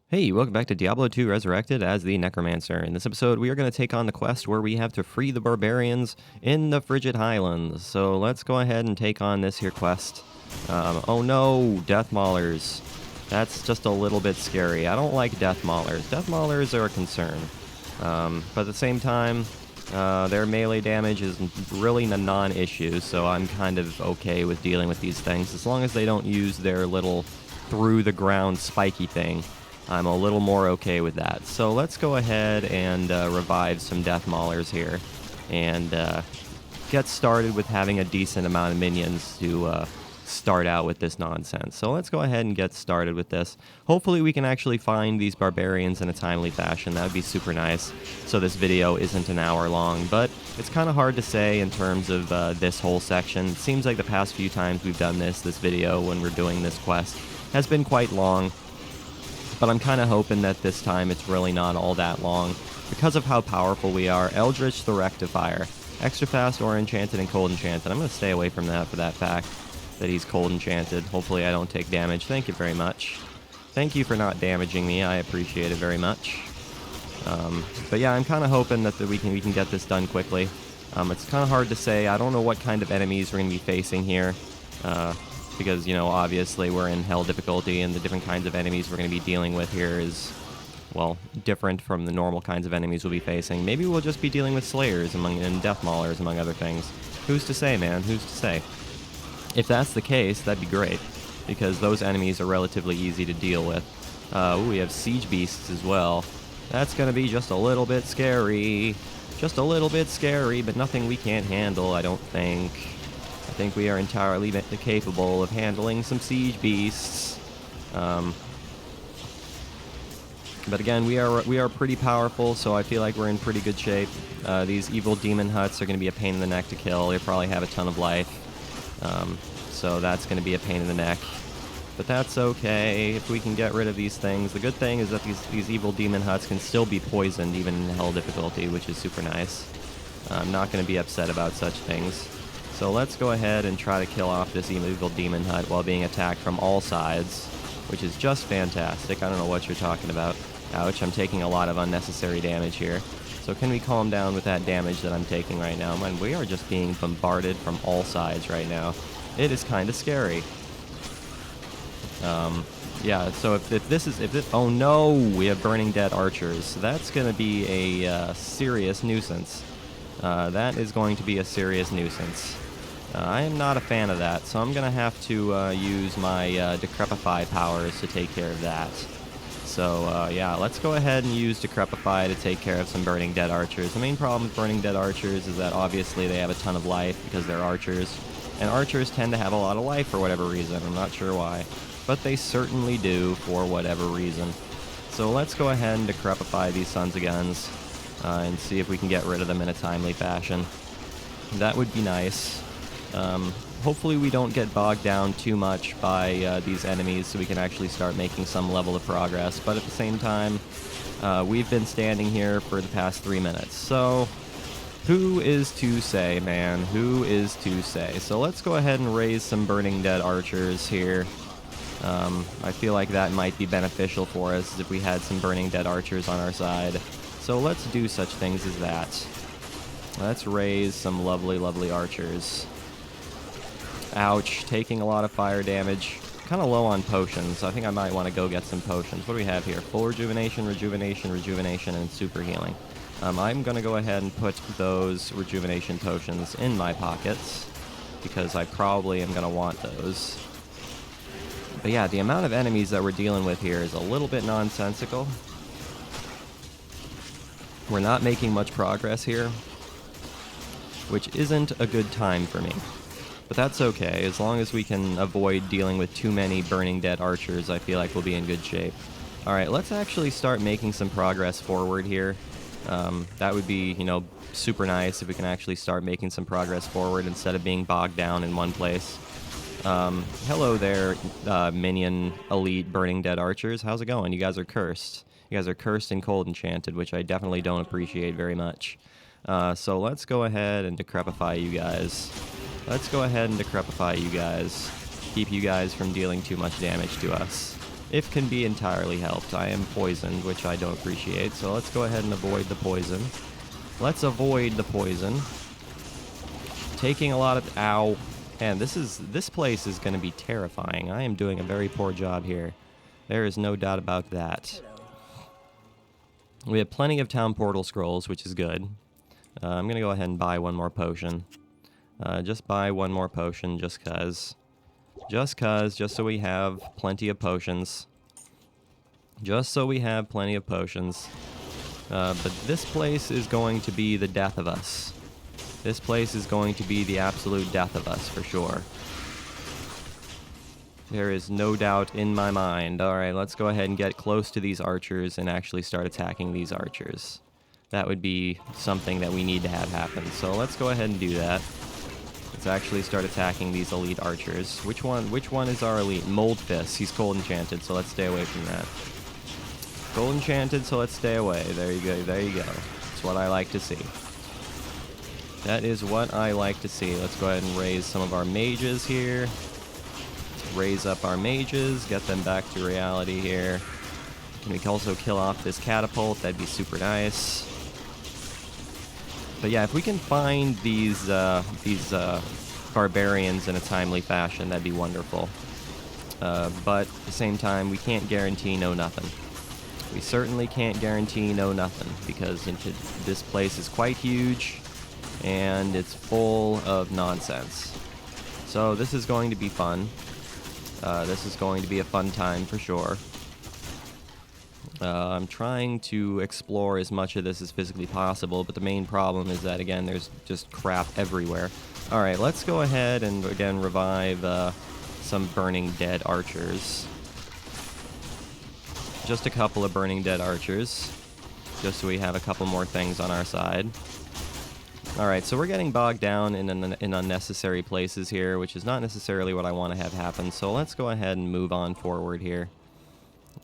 Hey, welcome back to Diablo 2 Resurrected as the Necromancer. In this episode, we are going to take on the quest where we have to free the barbarians in the Frigid Highlands. So let's go ahead and take on this here quest. Oh no, Death Maulers. That's just a little bit scary. I don't like Death Maulers. Death Maulers are a concern. But at the same time, their melee damage is really a non-issue, so I'm kind of okay with dealing with these things. As long as they don't use their little through-the-ground spiky thing, I'm a little more okay with that. So let's go ahead and revive some Death Maulers here and get started with having a decent amount of minions to start out with this nonsense. So let's go ahead and get started with this. Hopefully we can actually find these barbarians in a timely fashion. That would be super nice. So this video isn't an hour long, but it's kind of hard to say in terms of this whole section. It seems like the past few times we've done this video when we're doing this quest has been quite long. But I'm kind of hoping that this time it's really not all that long. Because of how powerful we are, Eldritch the Rectifier. Extra fast or enchanted and cold enchanted. I'm going to stay away from that for that fact that he's cold enchanted. Hopefully I don't take damage. Thank you very much. Thank you for not damaging me. I appreciate it very much. But yeah, I'm kind of hoping that we can get this done quickly. It's kind of hard to say. I don't know what kind of enemies we're going to be facing here. Because, you know, obviously we're in hell difficulty, and the different kinds of enemies we're going to be dealing with here is, well, different from the normal kinds of enemies we'll be facing. Maybe we'll just be dealing with Slayers and Death Maulers, among other things. Who's to say, man? Who's to say? If that's the case, that'd be great, because those enemies are relatively easy to deal with. Ooh, we have Siege Beasts as well. That's going to be just a little bit scary. Just a little bit scary, but nothing we can't handle, I don't think. I think we are entirely capable of handling some siege beasts. But again, we are pretty powerful, so I feel like we're in pretty good shape. These evil demon huts are going to be a pain in the neck to kill. They probably have a ton of life. So that's going to be a pain in the neck. But that's okay if we can get rid of these things. The good thing is that these evil demon huts can still be poisoned even in hell difficulty, which is super nice. I'm not going to be upset about such things. So let's go ahead and try to kill off this evil demon hut while being attacked from all sides, which is just fantastic. I don't know what you're talking about. Ouch, I'm taking a lot of unnecessary damage here. So can we calm down with that damage that I'm taking right now? Man, we are just being bombarded from all sides right now. It is kind of scary. Yeah, so if this, oh no, we have Burning Dead Archers. That's going to be a serious nuisance. That is going to be a serious nuisance. I am not a fan of that, so I'm going to have to use my Decrepify powers to take care of that. So, yeah, let's go ahead and use Decrepify to take care of some Burning Dead Archers. The main problem with Burning Dead Archers is that obviously they have a ton of life because they're archers, and archers tend to have a lot of life for whatever reason. I'm not sure why, but they certainly do for whatever reason. So let's go ahead and Decrepify these sons of guns and see if we can get rid of them in a timely fashion. That would be nice. Hopefully we don't get bogged down too much by these enemies so we can actually start making some level of progress. But at the same time, we've been standing here for the past 3 minutes. So who is to say, man? Who is to say? So let's go ahead and raise some Burning Dead Archers here. I feel like that might be beneficial for us if we had some Burning Dead Archers on our side. So let's do such things as that. Let's raise some lovely, lovely archers. Ouch, taking a lot of fire damage. Kind of low on potions, so I think I might want to go get some potions. What do we have here? Full rejuvenation, rejuvenation, rejuvenation, and super healing. I'm going to go ahead and put those rejuvenation potions in my pockets, because I probably am going to want those. But yeah, the amount of enemies that we're dealing with here is a little bit nonsensical. We're not making much progress here, which isn't a good time for me. But that's okay, as long as we can avoid dealing with too many Burning Dead Archers, I feel like we'll be in good shape. Alright, let's actually start making some progress forward here. That would be, you know, super nice if we can actually start making some progress forward instead of being bogged down in one place. Hello there, minion elite Burning Dead Archers. How's it going? You guys are cursed. You guys are cursed and cold enchanted, which I definitely don't appreciate very much. So let's go ahead and Decrepify you guys. Let's go ahead and Decrepify you guys. Keep you guys from dealing too much damage to us. if can be entirely helped. I am poisoned, which I don't appreciate, so let's go ahead and avoid the poison. Let's avoid the poison. Taking a lot of... Ow. Man, this place is going to be terrifying. I am doing a very poor job here. There is no doubt about that. We have plenty of town portal scrolls, which is good. I'm going to go ahead and buy one more potion. Just buy one more potion, just cuz. Just so we have plenty of potions. Just so we have plenty of potions. But this place is going to be the death of us. This place is going to be the absolute death of us, for sure. There is no doubt in my mind. Alright, let's go ahead and get close to these archers and actually start attacking these archers. That would be something that we need to have happen. So let's go ahead and do that. Let's actually start attacking these elite archers. Which one is our elite? Mold Fist. He's cold enchanted, so let's stay away from that. Cold enchanted, so let's stay away. There you go, there you go. That's what I like to see. That is what I like to see. Let's go ahead and raise some of our mages here. Raise up our mages, get them back to reality here. And we can also kill off this catapult. That'd be super nice. But yeah, if we can find these barbarians in a timely fashion, that'd be wonderful. But at the same time, we can't guarantee no nothing. We certainly can't guarantee no nothing, because this place is quite huge, and it's full of nonsense. So this is going to be fun. This is going to be a fun time for sure. I'm trying to explore as much of this as physically possible, but the main problem is that, again, there's just crap everywhere. Alright, let's go ahead and, again, revive some Burning Dead archers. Just a couple of Burning Dead archers, just so we have a couple more things on our side. Alright, so we're getting bogged down in unnecessary places here, which is not necessarily what I want to have happen, so let's go ahead and move on forward here.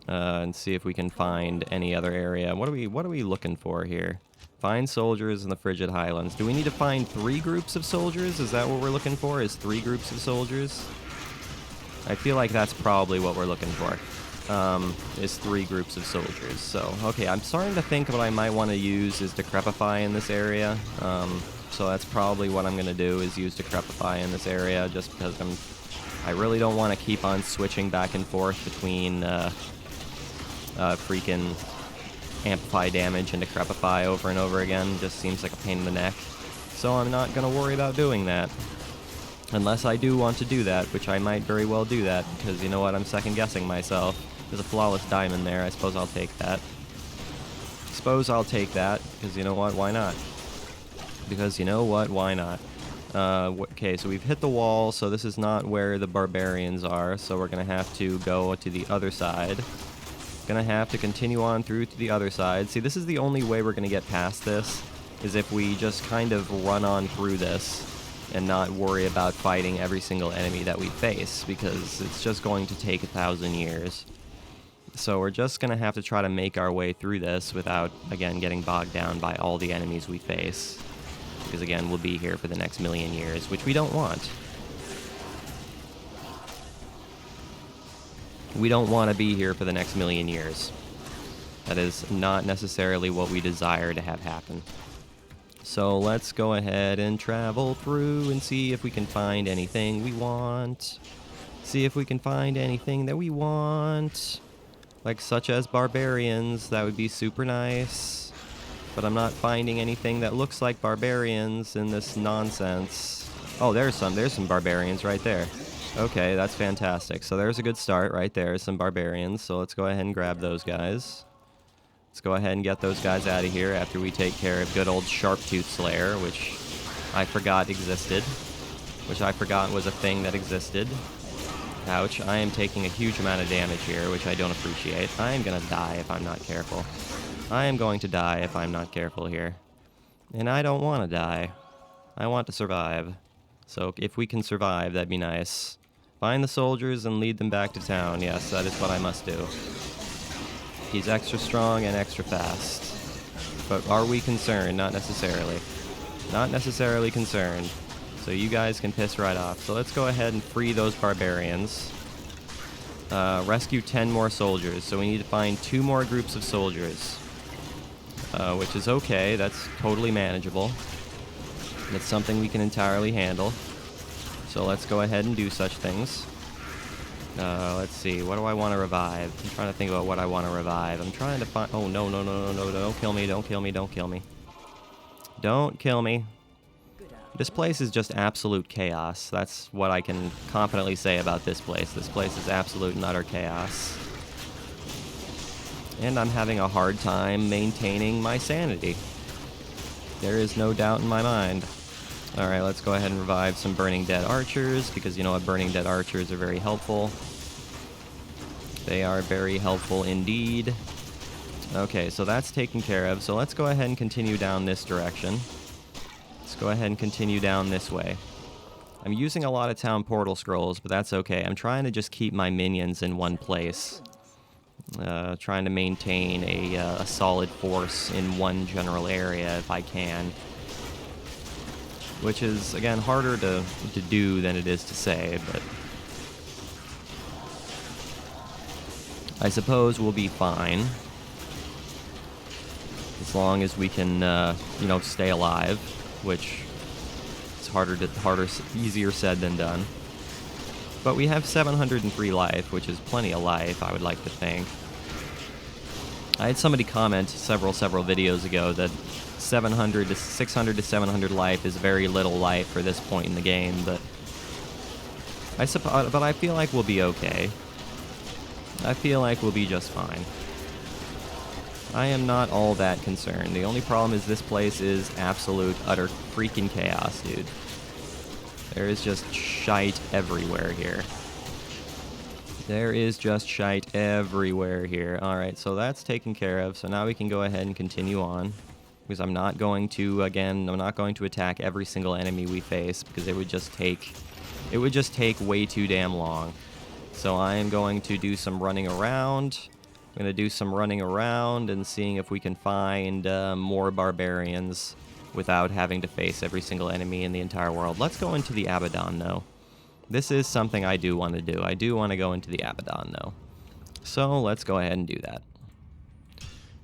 And see if we can find any other area. What are we looking for here? Find soldiers in the Frigid Highlands. Do we need to find 3 groups of soldiers? Is that what we're looking for? Is 3 groups of soldiers? I feel like that's probably what we're looking for. Is 3 groups of soldiers. So, okay, I'm starting to think what I might want to use is Decrepify in this area. So that's probably what I'm going to do, is use Decrepify in this area, just because I really don't want to keep on switching back and forth between freaking Amplify damage and Decrepify over and over again. Just seems like a pain in the neck. So I'm not going to worry about doing that. Unless I do want to do that, which I might very well do that, because you know what, I'm second-guessing myself. There's a flawless diamond there. I suppose I'll take that. Because you know what, why not? Because you know what, why not? Okay, so we've hit the wall, so this is not where the barbarians are, so we're going to have to go to the other side. Gonna have to continue on through to the other side. See, this is the only way we're gonna get past this, is if we just kind of run on through this and not worry about fighting every single enemy that we face, because it's just going to take 1,000 years. So we're just gonna have to try to make our way through this without, again, getting bogged down by all the enemies we face. Because, again, we'll be here for the next 1,000,000 years, which we don't want. We don't want to be here for the next 1,000,000 years. That is not necessarily what we desire to have happen. So let's go ahead and travel through and see if we can find anything we want. See if we can find anything that we want. Like, such as barbarians. That would be super nice. But I'm not finding anything that looks like barbarians in this nonsense. Oh, there's some barbarians right there. Okay, that's fantastic. So there's a good start right there, some barbarians. So let's go ahead and grab those guys. Let's go ahead and get those guys out of here after we take care of good old Sharptooth Slayer, which I forgot existed. Which I forgot was a thing that existed. Ouch, I am taking a huge amount of damage here, which I don't appreciate. I am gonna die if I'm not careful. I am going to die if I'm not careful here. And I don't want to die. I want to survive. So if we can survive, that'd be nice. Find the soldiers and lead them back to town. Yes, that is what I must do. He's extra strong and extra fast. But are we concerned? Not necessarily. Not necessarily concerned. So you guys can piss right off. So let's go ahead and free those barbarians. rescue 10 more soldiers. So we need to find 2 more groups of soldiers, which is okay. That's totally manageable. That's something we can entirely handle. So let's go ahead and do such things. Let's see. What do I want to revive? I'm trying to think about what I want to revive. I'm trying to find... Oh, no, no, no, no, no. Don't kill me. Don't kill me. Don't kill me. Don't kill me. This place is just absolute chaos. That's what I can confidently say about this place. This place is absolute and utter chaos. And I'm having a hard time maintaining my sanity. There is no doubt in my mind. Alright, let's go ahead and revive some Burning Dead archers, because you know what, Burning Dead archers are very helpful. They are very helpful indeed. Okay, so that's taken care of. So let's go ahead and continue down this direction. Let's go ahead and continue down this way. I'm using a lot of town portal scrolls, but that's okay. I'm trying to just keep my minions in one place. Trying to maintain a solid force in one general area if I can. Which is, again, harder to do than it is to say, but I suppose we'll be fine. As long as we can, you know, stay alive, which is easier said than done. But we have 703 life, which is plenty of life, I would like to think. I had somebody comment several videos ago that 600 to 700 life is very little life for this point in the game, but I feel like we'll be okay. I feel like we'll be just fine. I am not all that concerned. The only problem is this place is absolute, utter freaking chaos, dude. There is just shite everywhere here. There is just shite everywhere here. Alright, so that's taken care of. So now we can go ahead and continue on. Because I'm not going to attack every single enemy we face, because it would just take way too damn long. So I am going to do some running around. I'm going to do some running around and seeing if we can find more barbarians without having to face every single enemy in the entire world. Let's go into the Abaddon, though. This is something I do want to do. I do want to go into the Abaddon, though. So let's go ahead and do that.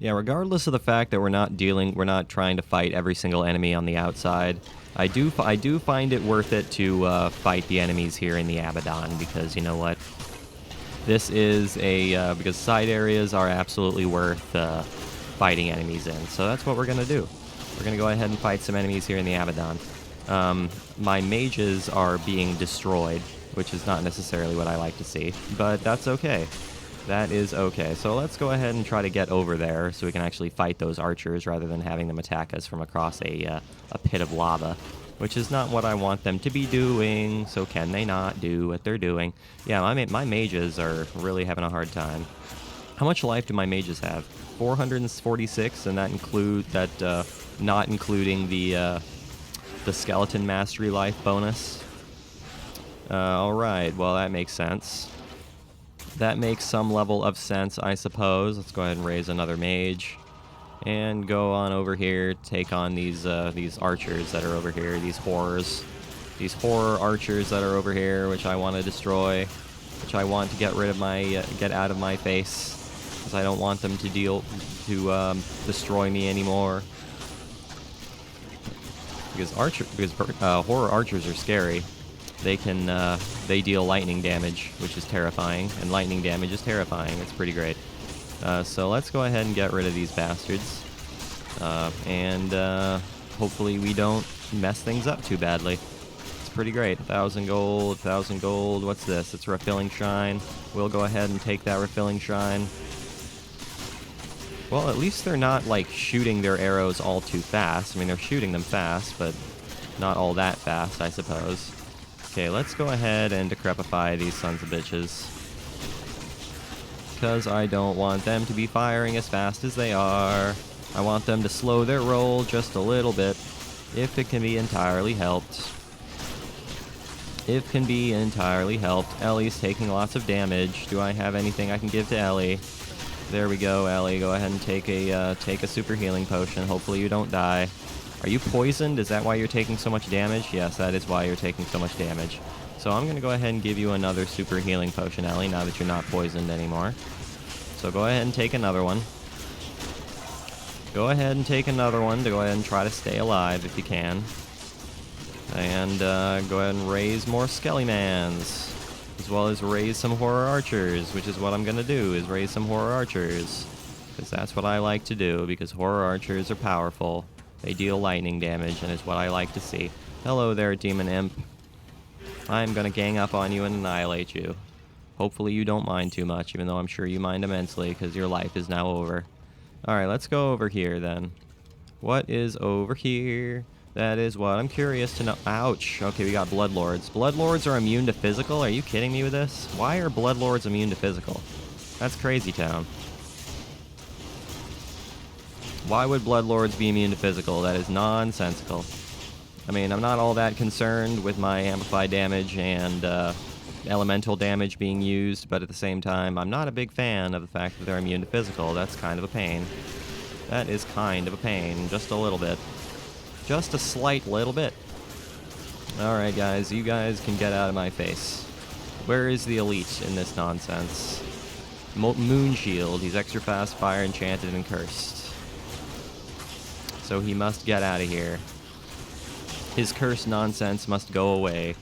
Yeah, regardless of the fact that we're not trying to fight every single enemy on the outside, I do find it worth it to fight the enemies here in the Abaddon, because you know what? This is because side areas are absolutely worth fighting enemies in. So that's what we're going to do. We're going to go ahead and fight some enemies here in the Abaddon. My mages are being destroyed, which is not necessarily what I like to see, but that's okay. That is okay. So let's go ahead and try to get over there so we can actually fight those archers rather than having them attack us from across a pit of lava, which is not what I want them to be doing. So can they not do what they're doing? Yeah, my mages are really having a hard time. How much life do my mages have? 446, and not including the skeleton mastery life bonus. Alright, well that makes sense. That makes some level of sense, I suppose. Let's go ahead and raise another mage. And go on over here, take on these archers that are over here, these horrors. These horror archers that are over here, which I want to destroy. Which I want to get rid of get out of my face. Because I don't want them to destroy me anymore. Because horror archers are scary. They deal lightning damage, which is terrifying, and lightning damage is terrifying. It's pretty great. So let's go ahead and get rid of these bastards, and hopefully we don't mess things up too badly. It's pretty great. 1,000 gold, 1,000 gold. What's this? It's a refilling shrine. We'll go ahead and take that refilling shrine. Well, at least they're not, like, shooting their arrows all too fast. I mean, they're shooting them fast, but not all that fast, I suppose. Okay, let's go ahead and decrepify these sons of bitches. Because I don't want them to be firing as fast as they are. I want them to slow their roll just a little bit, if it can be entirely helped. If can be entirely helped. Ellie's taking lots of damage. Do I have anything I can give to Ellie? There we go, Ellie. Go ahead and take a super healing potion. Hopefully you don't die. Are you poisoned? Is that why you're taking so much damage? Yes, that is why you're taking so much damage. So So I'm going to go ahead and give you another super healing potion, Ellie, now that you're not poisoned anymore. So go ahead and take another one. Go ahead and take another one to go ahead and try to stay alive if you can. And go ahead and raise more Skelly-mans, as well as raise some Horror Archers, which is what I'm going to do, is raise some Horror Archers. Because that's what I like to do, because Horror Archers are powerful. They deal lightning damage, and is what I like to see. Hello there, Demon Imp. I'm going to gang up on you and annihilate you. Hopefully you don't mind too much, even though I'm sure you mind immensely, because your life is now over. Alright, let's go over here, then. What is over here? That is what I'm curious to know. Ouch. Okay, we got Bloodlords. Bloodlords are immune to physical? Are you kidding me with this? Why are Bloodlords immune to physical? That's crazy town. Why would Bloodlords be immune to physical? That is nonsensical. I mean, I'm not all that concerned with my amplified damage and elemental damage being used, but at the same time, I'm not a big fan of the fact that they're immune to physical. That's kind of a pain. That is kind of a pain. Just a little bit. Just a slight little bit. Alright, guys. You guys can get out of my face. Where is the elite in this nonsense? Moon Shield. He's extra fast, fire, enchanted, and cursed. So he must get out of here. His cursed nonsense must go away,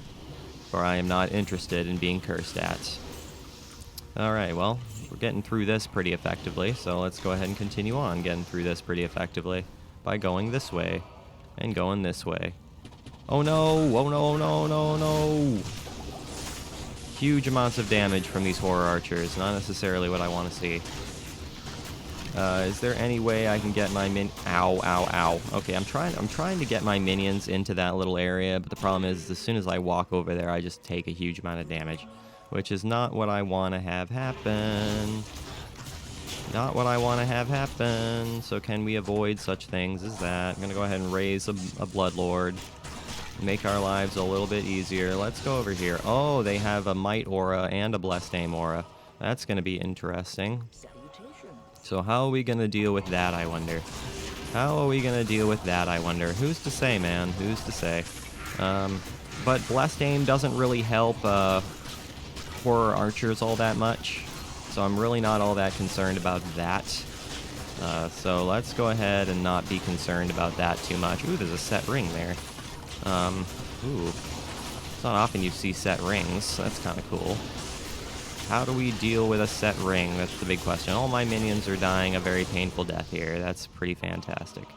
for I am not interested in being cursed at. Alright, well, we're getting through this pretty effectively, so let's go ahead and continue on getting through this pretty effectively by going this way and going this way. Oh no! Oh no, oh no, no, no! Huge amounts of damage from these Horror Archers, not necessarily what I want to see. Is there any way I can get my Ow, ow, ow. Okay, I'm trying to get my minions into that little area, but the problem is, as soon as I walk over there, I just take a huge amount of damage, which is not what I want to have happen. Not what I want to have happen. So can we avoid such things as that? I'm going to go ahead and raise a Bloodlord. Make our lives a little bit easier. Let's go over here. Oh, they have a Might Aura and a Blessed Aim Aura. That's going to be interesting. So how are we going to deal with that, I wonder? How are we going to deal with that, I wonder? Who's to say, man? Who's to say? But Blessed Aim doesn't really help Horror Archers all that much. So I'm really not all that concerned about that. So let's go ahead and not be concerned about that too much. Ooh, there's a set ring there. Ooh. It's not often you see set rings. That's kind of cool. How do we deal with a set ring? That's the big question. All my minions are dying a very painful death here. That's pretty fantastic.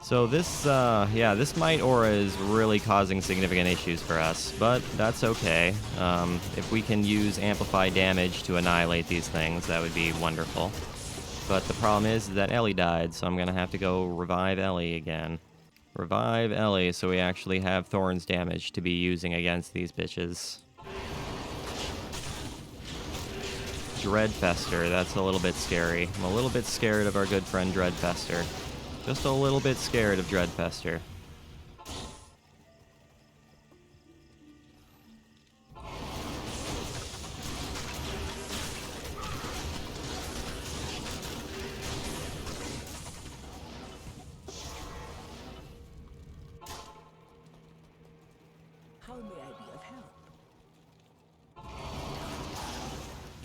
So this, yeah, this Might Aura is really causing significant issues for us, but that's okay. If we can use amplified damage to annihilate these things, that would be wonderful. But the problem is that Ellie died, so I'm going to have to go revive Ellie again. Revive Ellie so we actually have Thorns damage to be using against these bitches. Dreadfester, that's a little bit scary. I'm a little bit scared of our good friend Dreadfester. Just a little bit scared of Dreadfester.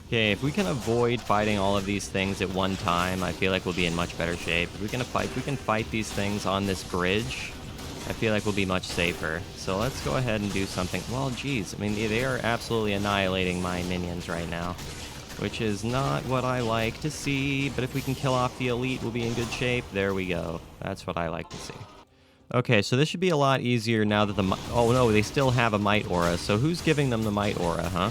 Okay, if we can avoid fighting all of these things at one time, I feel like we'll be in much better shape. If we can fight these things on this bridge, I feel like we'll be much safer. So let's go ahead and do something. Well, geez, I mean, they are absolutely annihilating my minions right now, which is not what I like to see. But if we can kill off the elite, we'll be in good shape. There we go. That's what I like to see. Okay, so this should be a lot easier now that oh no, they still have a Might Aura. So who's giving them the Might Aura, huh?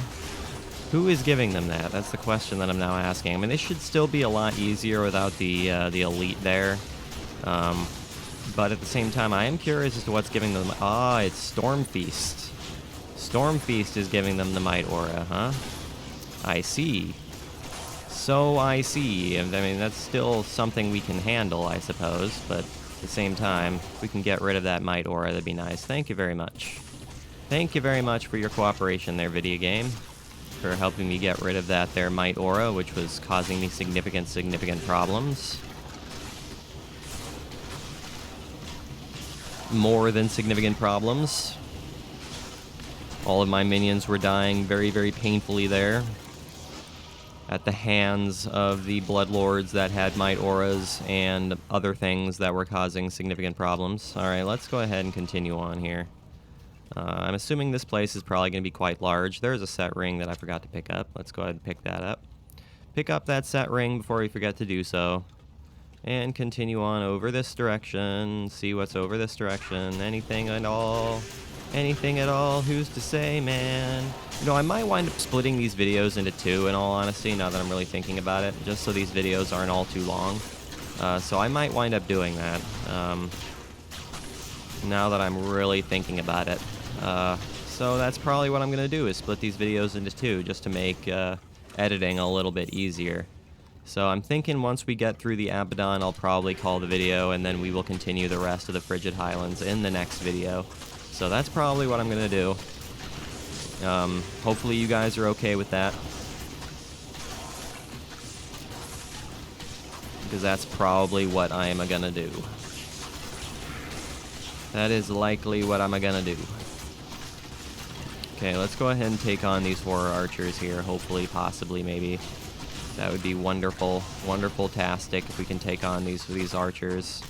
Who is giving them that? That's the question that I'm now asking. I mean, this should still be a lot easier without the elite there. But at the same time, I am curious as to what's giving them... Ah, it's Storm Feast. Storm Feast is giving them the Might Aura, huh? I see. So I see. I mean, that's still something we can handle, I suppose. But at the same time, if we can get rid of that Might Aura, that'd be nice. Thank you very much. Thank you very much for your cooperation there, video game. For helping me get rid of that there Might Aura, which was causing me significant problems. More than significant problems. All of my minions were dying very, very painfully there at the hands of the Bloodlords that had Might Auras and other things that were causing significant problems. Alright, let's go ahead and continue on here. I'm assuming this place is probably going to be quite large. There's a set ring that I forgot to pick up. Let's go ahead and pick that up. Pick up that set ring before we forget to do so. And continue on over this direction. See what's over this direction. Anything at all? Anything at all? Who's to say, man? You know, I might wind up splitting these videos into two, in all honesty, now that I'm really thinking about it, just so these videos aren't all too long. So I might wind up doing that, now that I'm really thinking about it. So that's probably what I'm going to do, is split these videos into two, just to make editing a little bit easier. So I'm thinking once we get through the Abaddon, I'll probably call the video, and then we will continue the rest of the Frigid Highlands in the next video. So that's probably what I'm going to do. Hopefully you guys are okay with that, because that's probably what I am going to do. That is likely what I'm going to do. Okay, let's go ahead and take on these horror archers here. Hopefully, possibly, maybe. That would be wonderful, wonderful-tastic if we can take on these archers.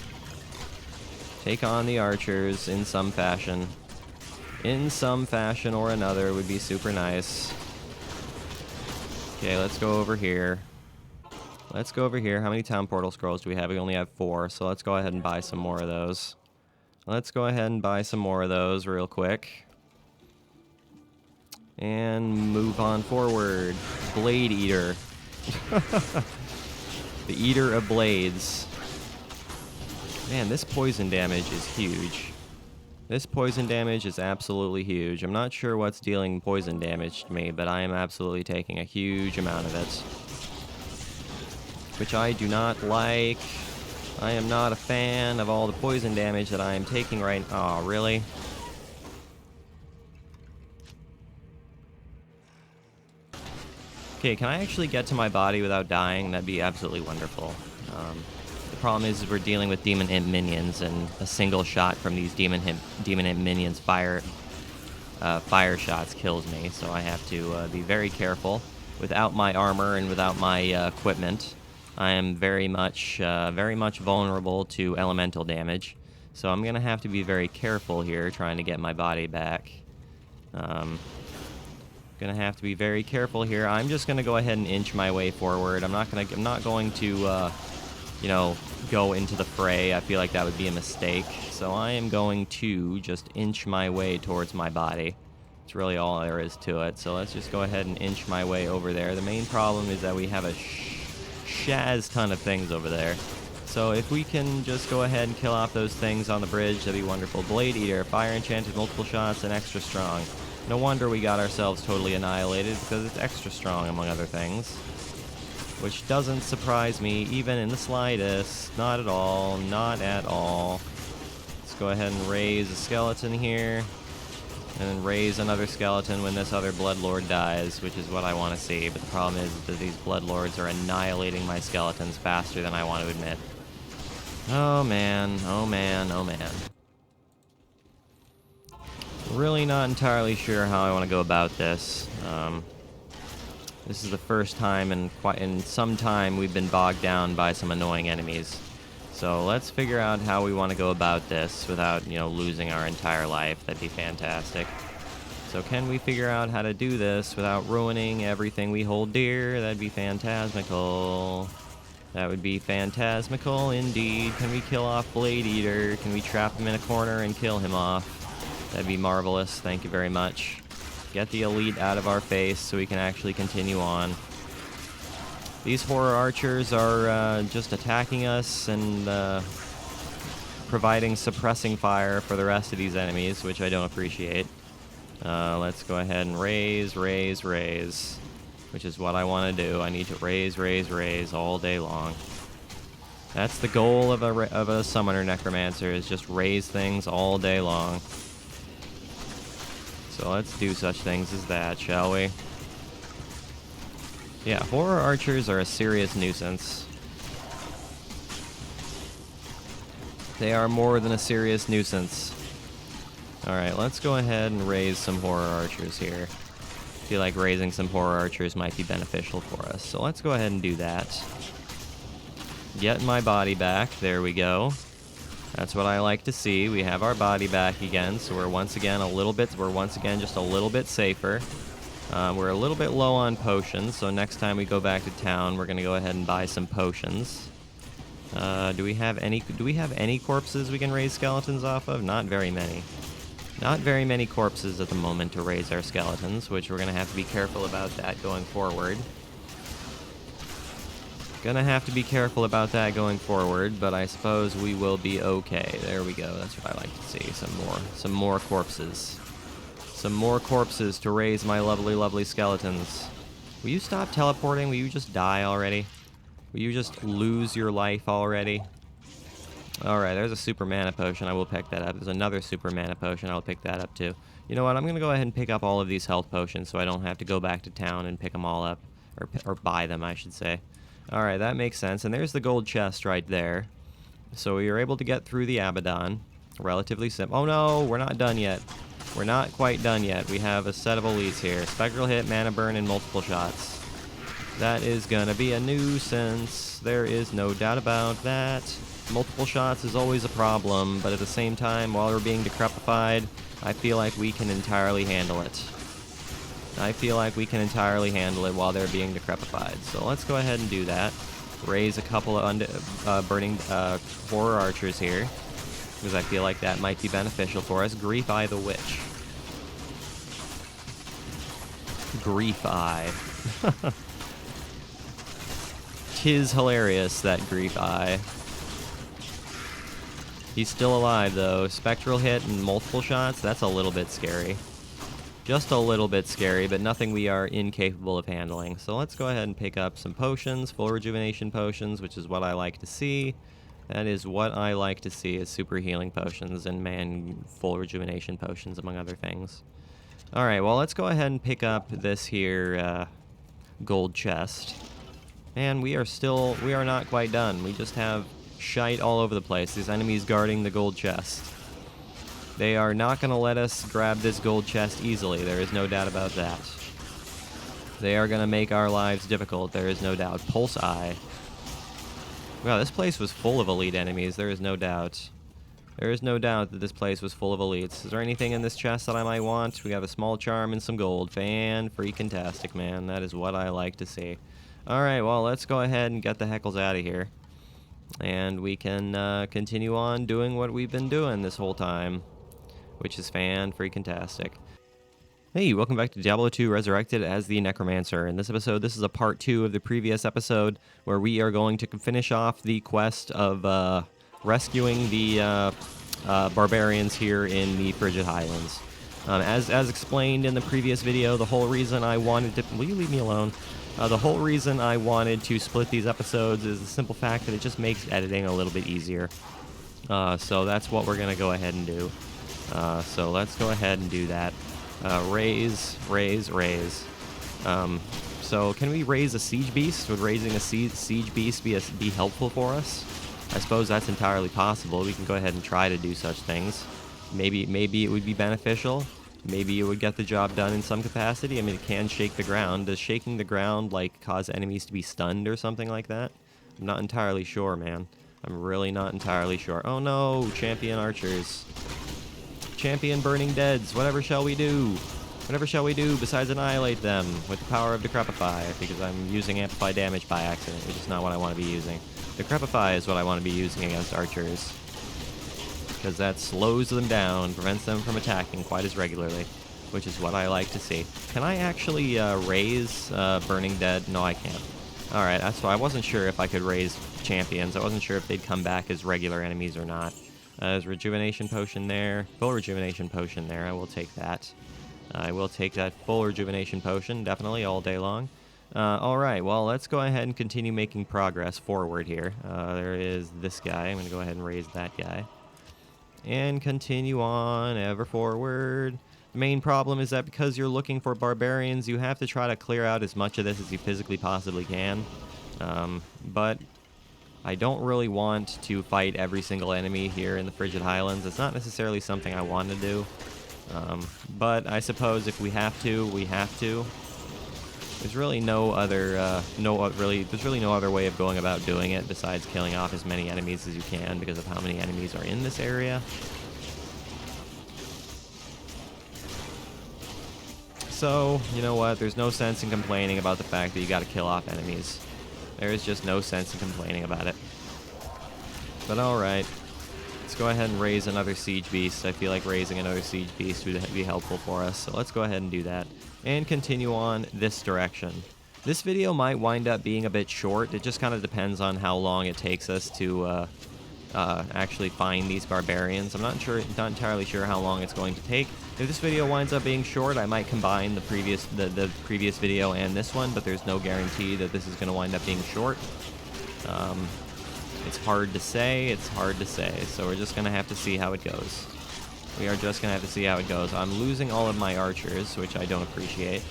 Take on the archers in some fashion. In some fashion or another would be super nice. Okay, let's go over here. Let's go over here. How many town portal scrolls do we have? We only have 4, so let's go ahead and buy some more of those. Let's go ahead and buy some more of those real quick. And move on forward. Blade Eater. The Eater of Blades. Man, this poison damage is huge. This poison damage is absolutely huge. I'm not sure what's dealing poison damage to me, but I am absolutely taking a huge amount of it. Which I do not like. I am not a fan of all the poison damage that I am taking right now. Oh, really? Okay, can I actually get to my body without dying? That'd be absolutely wonderful. The problem is we're dealing with Demon Imp minions, and a single shot from these Demon Imp minions fire shots kills me, so I have to be very careful. Without my armor and without my equipment, I am very much vulnerable to elemental damage, so I'm gonna have to be very careful here trying to get my body back. Gonna have to be very careful here. I'm just gonna go ahead and inch my way forward. I'm not going to you know, go into the fray. I feel like that would be a mistake. So I am going to just inch my way towards my body. It's really all there is to it. So let's just go ahead and inch my way over there. The main problem is that we have a shaz ton of things over there. So if we can just go ahead and kill off those things on the bridge, that'd be wonderful. Blade Eater, fire enchanted, multiple shots, and extra strong. No wonder we got ourselves totally annihilated, because it's extra strong, among other things. Which doesn't surprise me, even in the slightest. Not at all. Not at all. Let's go ahead and raise a skeleton here. And then raise another skeleton when this other Bloodlord dies, which is what I want to see. But the problem is that these Bloodlords are annihilating my skeletons faster than I want to admit. Oh man, oh man, oh man. Really not entirely sure how I want to go about this. This is the first time in some time we've been bogged down by some annoying enemies. So let's figure out how we want to go about this without, you know, losing our entire life. That'd be fantastic. So can we figure out how to do this without ruining everything we hold dear? That'd be phantasmical. That would be phantasmical indeed. Can we kill off Blade Eater? Can we trap him in a corner and kill him off? That'd be marvelous. Thank you very much. Get the elite out of our face so we can actually continue on. These horror archers are just attacking us and providing suppressing fire for the rest of these enemies, which I don't appreciate. Let's go ahead and raise, which is what I want to do. I need to raise all day long. That's the goal of a summoner necromancer, is just raise things all day long. So let's do such things as that, shall we? Yeah, horror archers are a serious nuisance. They are more than a serious nuisance. Alright, let's go ahead and raise some horror archers here. I feel like raising some horror archers might be beneficial for us. So let's go ahead and do that. Get my body back. There we go. That's what I like to see. We have our body back again, so we're once again just a little bit safer. We're a little bit low on potions, so next time we go back to town, we're gonna go ahead and buy some potions. Do we have any corpses we can raise skeletons off of? Not very many. Not very many corpses at the moment to raise our skeletons, which we're gonna have to be careful about that going forward. Gonna have to be careful about that going forward, but I suppose we will be okay. There we go. That's what I like to see. Some more corpses. Some more corpses to raise my lovely, lovely skeletons. Will you stop teleporting? Will you just die already? Will you just lose your life already? Alright, there's a super mana potion. I will pick that up. There's another super mana potion. I'll pick that up too. You know what? I'm going to go ahead and pick up all of these health potions so I don't have to go back to town and pick them all up. Or buy them, I should say. Alright, that makes sense. And there's the gold chest right there. So we were able to get through the Abaddon. Relatively simple. Oh no, we're not done yet. We're not quite done yet. We have a set of elites here. Spectral hit, mana burn, and multiple shots. That is gonna be a nuisance. There is no doubt about that. Multiple shots is always a problem, but at the same time, while we're being decrepified, I feel like we can entirely handle it. I feel like we can entirely handle it while they're being decrepified. So let's go ahead and do that. Raise a couple of burning horror archers here, because I feel like that might be beneficial for us. Grief Eye the Witch. Grief Eye. 'Tis hilarious, that Grief Eye. He's still alive, though. Spectral hit and multiple shots, that's a little bit scary. Just a little bit scary, but nothing we are incapable of handling. So let's go ahead and pick up some potions, full rejuvenation potions, which is what I like to see. That is what I like to see, is super healing potions and full rejuvenation potions, among other things. Alright, well, let's go ahead and pick up this here gold chest. And we are not quite done. We just have shite all over the place. These enemies guarding the gold chest. They are not going to let us grab this gold chest easily. There is no doubt about that. They are going to make our lives difficult. There is no doubt. Pulse Eye. Wow, this place was full of elite enemies. There is no doubt. There is no doubt that this place was full of elites. Is there anything in this chest that I might want? We have a small charm and some gold. Fan-freaking-tastic, man. That is what I like to see. Alright, well, let's go ahead and get the heckles out of here. And we can continue on doing what we've been doing this whole time, which is fan-freaking-tastic. Hey, welcome back to Diablo 2 Resurrected as the Necromancer. In this episode, this is a part 2 of the previous episode, where we are going to finish off the quest of rescuing the barbarians here in the Frigid Highlands. As explained in the previous video, the whole reason I wanted to... Will you leave me alone? The whole reason I wanted to split these episodes is the simple fact that it just makes editing a little bit easier. So that's what we're going to go ahead and do. So let's go ahead and do that. Raise. So can we raise a siege beast? Would raising a siege beast be helpful for us? I suppose that's entirely possible. We can go ahead and try to do such things. Maybe it would be beneficial. Maybe it would get the job done in some capacity. I mean, it can shake the ground. Does shaking the ground, like, cause enemies to be stunned or something like that? I'm not entirely sure, man. I'm really not entirely sure. Oh no, champion archers. Champion burning deads. Whatever shall we do? Whatever shall we do besides annihilate them with the power of Decrepify? Because I'm using Amplify damage by accident, which is not what I want to be using. Decrepify is what I want to be using against archers, because that slows them down, prevents them from attacking quite as regularly, which is what I like to see. Can I actually raise Burning Dead? No, I can't. Alright, that's why I wasn't sure if I could raise champions. I wasn't sure if they'd come back as regular enemies or not. There's Rejuvenation Potion there. Full Rejuvenation Potion there. I will take that. I will take that full Rejuvenation Potion, definitely, all day long. Alright, well, let's go ahead and continue making progress forward here. There is this guy. I'm going to go ahead and raise that guy. And continue on ever forward. The main problem is that because you're looking for barbarians, you have to try to clear out as much of this as you physically possibly can. But I don't really want to fight every single enemy here in the Frigid Highlands. It's not necessarily something I want to do. But I suppose if we have to, we have to. There's really no other, there's really no other way of going about doing it besides killing off as many enemies as you can because of how many enemies are in this area. So, you know what? There's no sense in complaining about the fact that you gotta kill off enemies. There is just no sense in complaining about it. But alright. Let's go ahead and raise another siege beast. I feel like raising another siege beast would be helpful for us. So let's go ahead and do that. And continue on this direction. This video might wind up being a bit short. It just kind of depends on how long it takes us to actually find these barbarians. I'm not entirely sure how long it's going to take. If this video winds up being short, I might combine the previous video and this one, but there's no guarantee that this is going to wind up being short. It's hard to say, so we're just going to have to see how it goes. We are just going to have to see how it goes. I'm losing all of my archers, which I don't appreciate.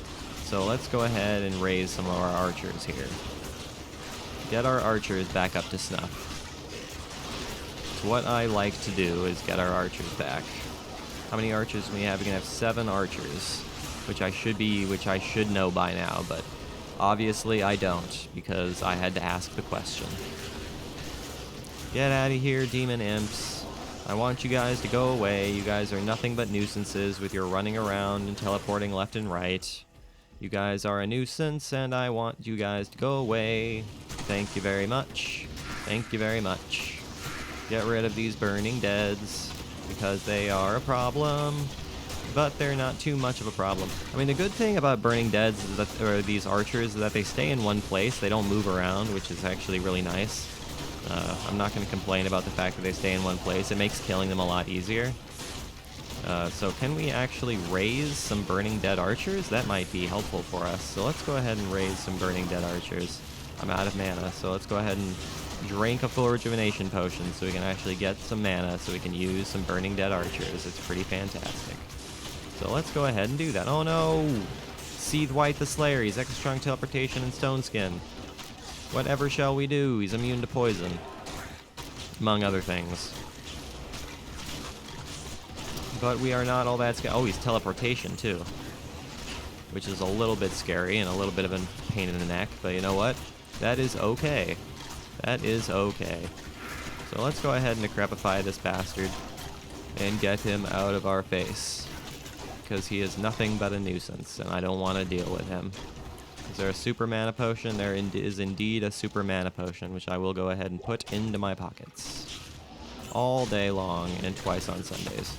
So let's go ahead and raise some of our archers here. Get our archers back up to snuff. So what I like to do is get our archers back. How many archers do we have? We're going to have 7 archers, which I should know by now, but obviously I don't, because I had to ask the question. Get out of here, demon imps. I want you guys to go away. You guys are nothing but nuisances with your running around and teleporting left and right. You guys are a nuisance, and I want you guys to go away. Thank you very much. Thank you very much. Get rid of these burning deads, because they are a problem, but they're not too much of a problem. I mean, the good thing about burning deads is that, or these archers, is that they stay in one place. They don't move around, which is actually really nice. I'm not going to complain about the fact that they stay in one place. It makes killing them a lot easier. So can we actually raise some burning dead archers? That might be helpful for us. So let's go ahead and raise some burning dead archers. I'm out of mana, so let's go ahead and drink a full rejuvenation potion so we can actually get some mana so we can use some burning dead archers. It's pretty fantastic. So let's go ahead and do that. Oh no! Seethe White the Slayer. He's extra strong teleportation and stone skin. Whatever shall we do? He's immune to poison, among other things. But we are not all that scary. Oh, he's teleportation too, which is a little bit scary and a little bit of a pain in the neck. But you know what? That is okay. That is okay. So let's go ahead and necropify this bastard and get him out of our face, because he is nothing but a nuisance, and I don't want to deal with him. Is there a super mana potion? There is indeed a super mana potion, which I will go ahead and put into my pockets all day long and twice on Sundays.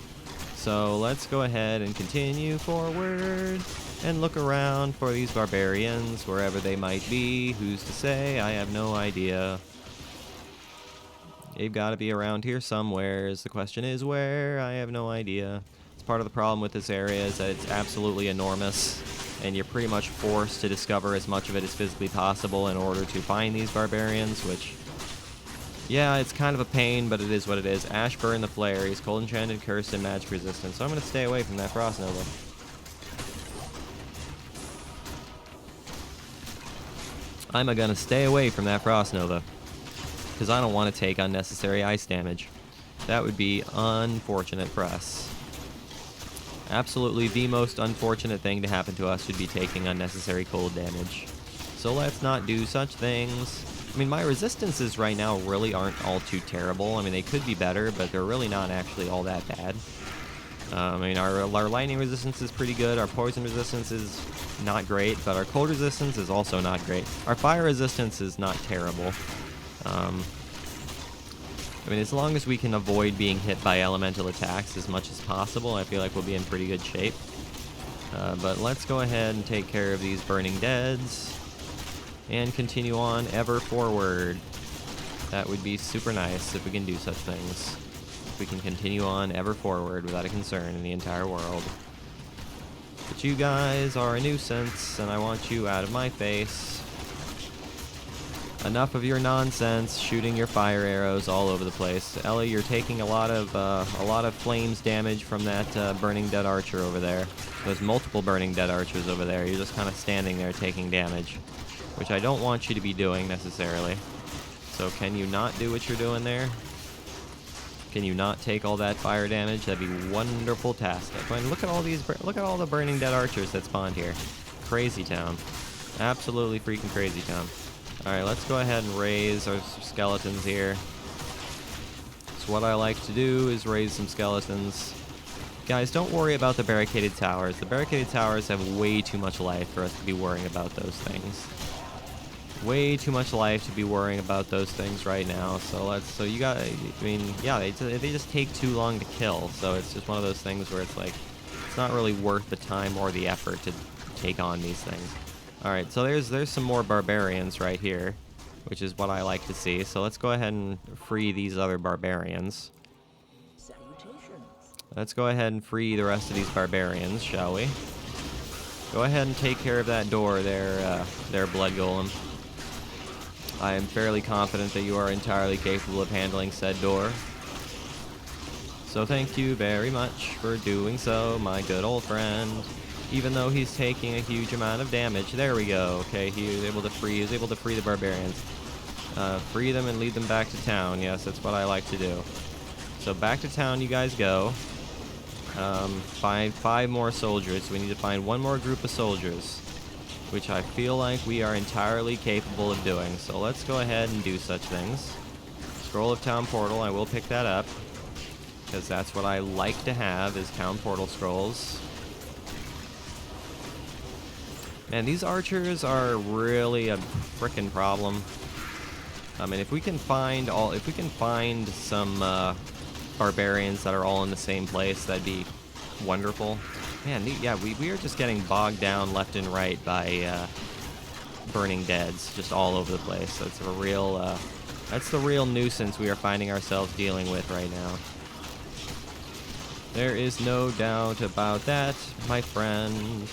So let's go ahead and continue forward and look around for these barbarians, wherever they might be. Who's to say? I have no idea. They've got to be around here somewhere. The question is where? I have no idea. It's part of the problem with this area is that it's absolutely enormous, and you're pretty much forced to discover as much of it as physically possible in order to find these barbarians, which, yeah, it's kind of a pain, but it is what it is. Ashburn the Flare. He's cold enchanted, cursed, and magic resistant, so I'm going to stay away from that Frost Nova. I'm going to stay away from that Frost Nova, because I don't want to take unnecessary ice damage. That would be unfortunate for us. Absolutely the most unfortunate thing to happen to us would be taking unnecessary cold damage. So let's not do such things. I mean, my resistances right now really aren't all too terrible. I mean, they could be better, but they're really not actually all that bad. I mean, our lightning resistance is pretty good. Our poison resistance is not great, but our cold resistance is also not great. Our fire resistance is not terrible. I mean, as long as we can avoid being hit by elemental attacks as much as possible, I feel like we'll be in pretty good shape. But let's go ahead and take care of these burning deads and continue on ever forward. That would be super nice if we can do such things. If we can continue on ever forward without a concern in the entire world. But you guys are a nuisance, and I want you out of my face. Enough of your nonsense, shooting your fire arrows all over the place. Ellie, you're taking a lot of flames damage from that burning dead archer over there. There's multiple burning dead archers over there. You're just kind of standing there taking damage, which I don't want you to be doing necessarily. So can you not do what you're doing there? Can you not take all that fire damage? That'd be wonderful-tastic. I mean, look at all the burning dead archers that spawned here. Crazy town. Absolutely freaking crazy town. Alright, let's go ahead and raise our skeletons here. So what I like to do is raise some skeletons. Guys, don't worry about the barricaded towers. The barricaded towers have way too much life for us to be worrying about those things. Way too much life to be worrying about those things right now. So you got, I mean, yeah, they just take too long to kill. So it's just one of those things where it's like, it's not really worth the time or the effort to take on these things. All right, so there's some more barbarians right here, which is what I like to see. So let's go ahead and free these other barbarians. Let's go ahead and free the rest of these barbarians, shall we? Go ahead and take care of that door there, blood golem. I am fairly confident that you are entirely capable of handling said door. So thank you very much for doing so, my good old friend. Even though he's taking a huge amount of damage. There we go. Okay, he was able to free the barbarians. Free them and lead them back to town. Yes, that's what I like to do. So back to town you guys go. Find 5 more soldiers. We need to find 1 more group of soldiers, which I feel like we are entirely capable of doing. So let's go ahead and do such things. Scroll of Town Portal, I will pick that up, because that's what I like to have, is Town Portal scrolls. Man, these archers are really a frickin' problem. I mean, if we can find some barbarians that are all in the same place, that'd be wonderful. Man, yeah, we are just getting bogged down left and right by burning deads just all over the place. So it's a real, that's the real nuisance we are finding ourselves dealing with right now. There is no doubt about that, my friend.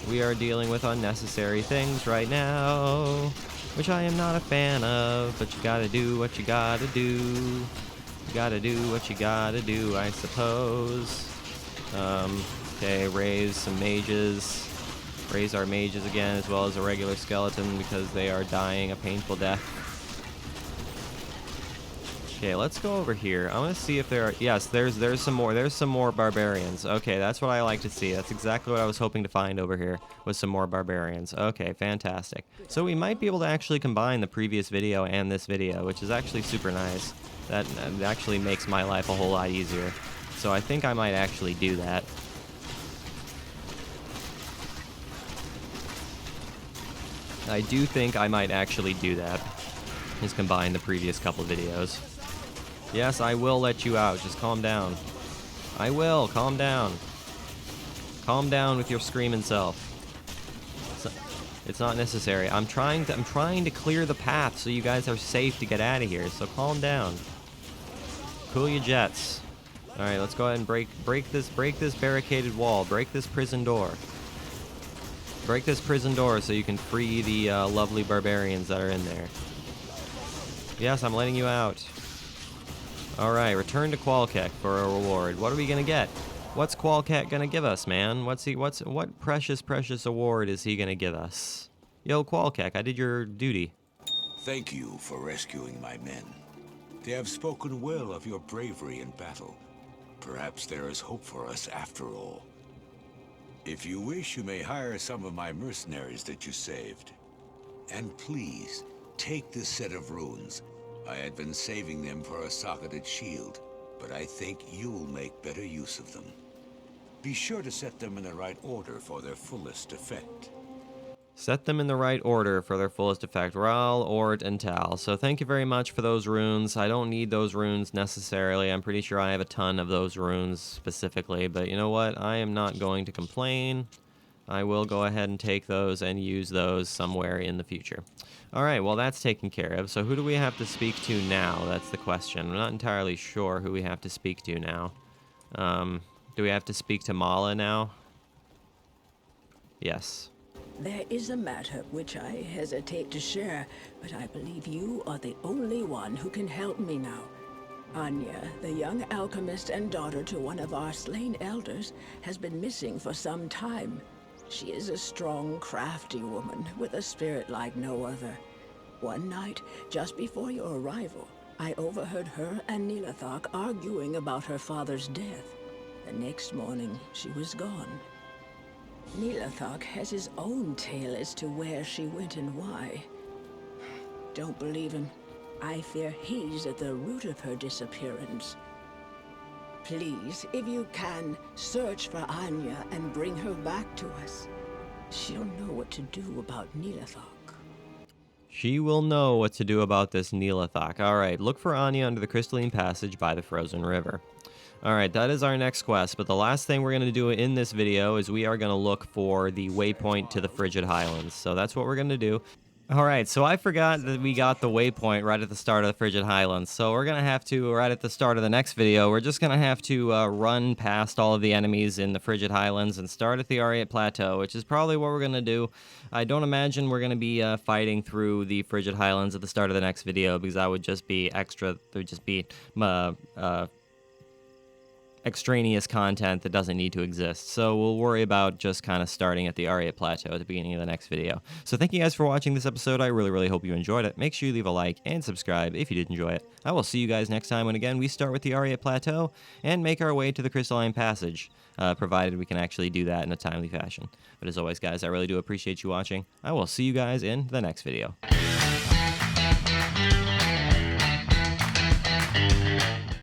We are dealing with unnecessary things right now, which I am not a fan of, but you gotta do what you gotta do. You gotta do what you gotta do, I suppose. Okay, raise some mages. Raise our mages again, as well as a regular skeleton, because they are dying a painful death. Okay, let's go over here. I want to see if there are... Yes, there's some more barbarians. Okay, that's what I like to see. That's exactly what I was hoping to find over here, was some more barbarians. Okay, fantastic. So we might be able to actually combine the previous video and this video, which is actually super nice. That actually makes my life a whole lot easier. So I think I might actually do that. I do think I might actually do that, is combine the previous couple videos. Yes, I will let you out. Just calm down. I will. Calm down. Calm down with your screaming self. It's not necessary. I'm trying to clear the path so you guys are safe to get out of here. So calm down. Cool your jets. All right, let's go ahead and break this barricaded wall. Break this prison door. Break this prison door so you can free the lovely barbarians that are in there. Yes, I'm letting you out. Alright, return to Qualkek for a reward. What are we gonna get? What's Qualkek gonna give us, man? What precious award is he gonna give us? Yo, Qualkek, I did your duty. Thank you for rescuing my men. They have spoken well of your bravery in battle. Perhaps there is hope for us after all. If you wish, you may hire some of my mercenaries that you saved. And please, take this set of runes. I had been saving them for a socketed shield, but I think you'll make better use of them. Be sure to set them in the right order for their fullest effect. Set them in the right order for their fullest effect. Ral, Ort, and Tal. So thank you very much for those runes. I don't need those runes necessarily. I'm pretty sure I have a ton of those runes specifically, but you know what? I am not going to complain. I will go ahead and take those and use those somewhere in the future. Alright, well that's taken care of. So who do we have to speak to now? That's the question. I'm not entirely sure who we have to speak to now. Do we have to speak to Mala now? Yes. There is a matter which I hesitate to share, but I believe you are the only one who can help me now. Anya, the young alchemist and daughter to one of our slain elders, has been missing for some time. She is a strong, crafty woman with a spirit like no other. One night, just before your arrival, I overheard her and Nilathak arguing about her father's death. The next morning, she was gone. Nilathak has his own tale as to where she went and why. Don't believe him. I fear he's at the root of her disappearance. Please, if you can, search for Anya and bring her back to us. She'll know what to do about Nilathak. She will know what to do about this Nilathak. All right, look for Anya under the crystalline passage by the frozen river. All right, that is our next quest, but the last thing we're going to do in this video is we are going to look for the waypoint to the Frigid Highlands. So that's what we're going to do. All right, so I forgot that we got the waypoint right at the start of the Frigid Highlands. So we're going to have to, right at the start of the next video, we're just going to have to run past all of the enemies in the Frigid Highlands and start at the Ariat Plateau, which is probably what we're going to do. I don't imagine we're going to be fighting through the Frigid Highlands at the start of the next video, because that would just be extra, there would just be extraneous content that doesn't need to exist. So we'll worry about just kind of starting at the Ariat Plateau at the beginning of the next video. So thank you guys for watching this episode. I really hope you enjoyed it. Make sure you leave a like and subscribe if you did enjoy it. I will see you guys next time when again we start with the Ariat Plateau and make our way to the Crystalline Passage, provided we can actually do that in a timely fashion. But as always guys, I really do appreciate you watching. I will see you guys in the next video.